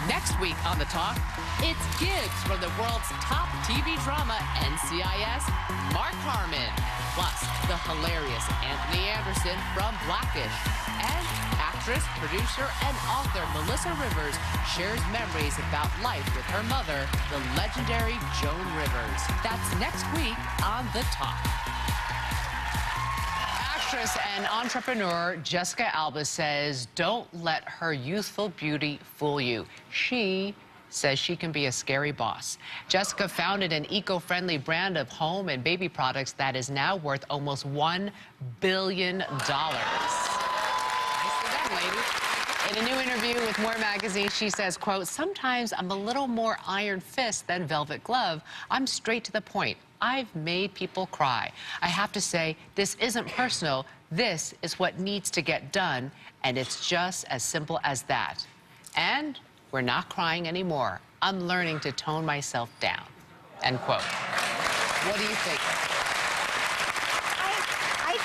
Next week on The Talk, it's Gibbs from the world's top TV drama, NCIS, Mark Harmon. Plus, the hilarious Anthony Anderson from Blackish. And actress, producer, and author Melissa Rivers shares memories about life with her mother, the legendary Joan Rivers. That's next week on The Talk. Actress and entrepreneur Jessica Alba says don't let her youthful beauty fool you. She says she can be a scary boss. Jessica founded an eco-friendly brand of home and baby products that is now worth almost $1 billion. Nicely done, ladies. In a new interview with More Magazine, she says, quote, sometimes I'm a little more iron fist than velvet glove. I'm straight to the point. I've made people cry. I have to say, this isn't personal. This is what needs to get done, and it's just as simple as that. And we're not crying anymore. I'm learning to tone myself down, end quote. What do you think? I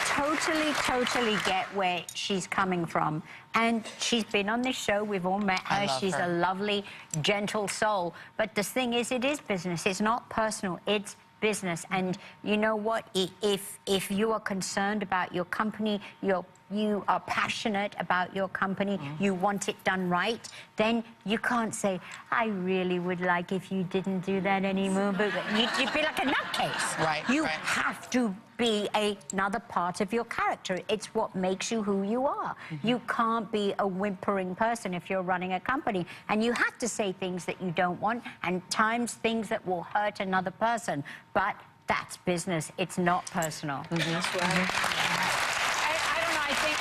totally get where she's coming from. And she's been on this show. We've all met her. She's a lovely, gentle soul. But the thing is, it is business. It's not personal. It's business. And you know what? If you are concerned about your company, you are passionate about your company, you want it done right, then you can't say, I really would like if you didn't do that anymore. But you'd be like a nutcase. Right. You have to be another part of your character. It's what makes you who you are. You can't be a whimpering person if you're running a company. And you have to say things that you don't want, and times things that will hurt another person. But that's business. It's not personal. That's right.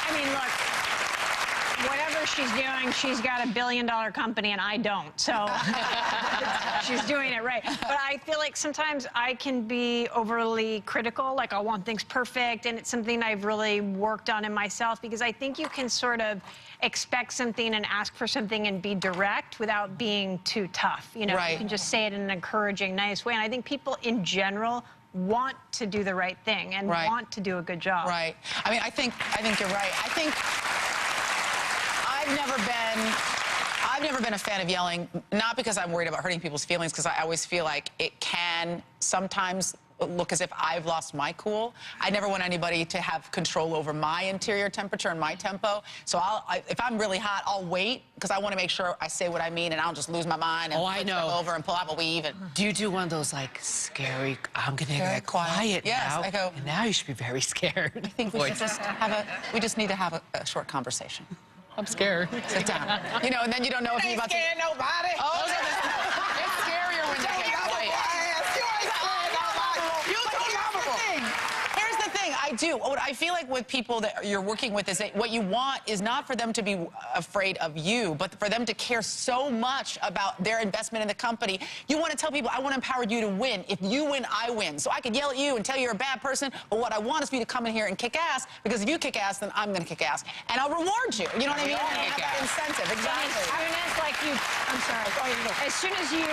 I mean, look, whatever she's doing, she's got $1 billion company and I don't. So she's doing it right. But I feel like sometimes I can be overly critical, like I want things perfect, and it's something I've really worked on in myself, because I think you can sort of expect something and ask for something and be direct without being too tough. You know, you can just say it in an encouraging, nice way. And I think people in general want to do the right thing and want to do a good job. Right. I mean, I think you're right. I think I've never been a fan of yelling, not because I'm worried about hurting people's feelings, because I always feel like it can sometimes look as if I've lost my cool. I never want anybody to have control over my interior temperature and my tempo. So if I'm really hot, I'll wait, because I want to make sure I say what I mean, and I'll just lose my mind and flip over and pull out a weave. And do you do one of those, like, scary, I'm going to get quiet yes, now? I go, and now you should be very scared. I think we should just need to have a short conversation. I'm scared. Sit down. You know, and then you don't know if you're about to... Ain't scared nobody. Oh, it's scarier when they get quiet. Here's the thing, I do. What I feel like with people that you're working with is that what you want is not for them to be afraid of you, but for them to care so much about their investment in the company. You want to tell people, I want to empower you to win. If you win, I win. So I could yell at you and tell you you're a bad person, but what I want is for you to come in here and kick ass, because if you kick ass, then I'm going to kick ass. And I'll reward you. You know what I mean? Have that incentive. Exactly. I mean, it's like you, I'm sorry. As soon as you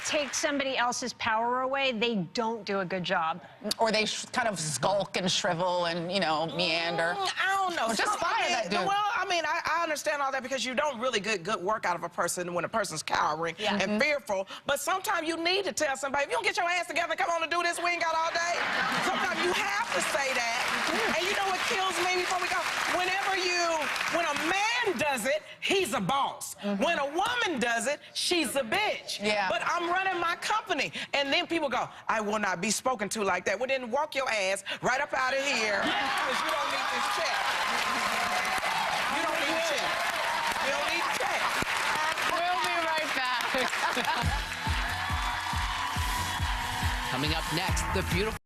take somebody else's power away, they don't do a good job. Or they kind of skulk and shrivel and, you know, meander. I don't know. Just fire that dude. Well, I mean, I understand all that, because you don't really get good work out of a person when a person's cowering and fearful. But sometimes you need to tell somebody, if you don't get your ass together and come on and do this, we ain't got all day. Sometimes you have to say that. And you know what kills me before we go? When a man does it, he's a boss. When a woman does it, she's a bitch. But I'm running my company. And then people go, I will not be spoken to like that. Well, then walk your ass right up out of here, because you don't need this check. You don't need the check. You don't need the check. We'll be right back. Coming up next, the beautiful